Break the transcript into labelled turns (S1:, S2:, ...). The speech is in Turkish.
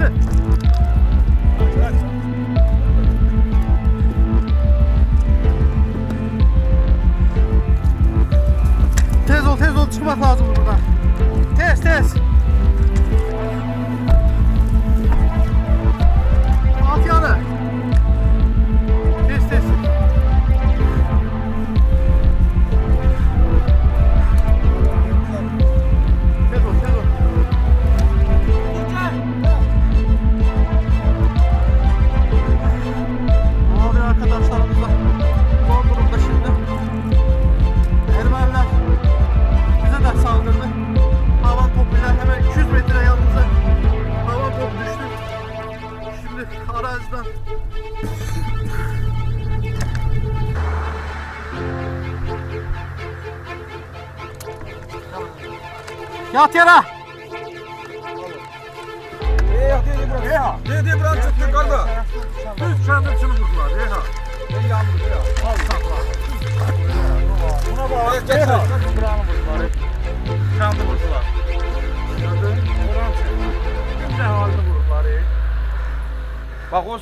S1: Kaçtı. Tez ol çıkmak lazım buradan. Tez. At yanı. Tez. Tez ol. Abi arkadaşlarımız da zor durumda şimdi. Ermeniler bize de saldırdı. Havan topuyla hemen 200 metre yanımıza havan top düştü. Şimdi araziden yat yere.
S2: Ne buran çıktı karda?
S1: Düz kendisini vurdular. Reha. Buna bak. Reha. Buranı vurdular. Kendi vurdular. Buran çıktı. Ne halde vurdular.
S2: Bak o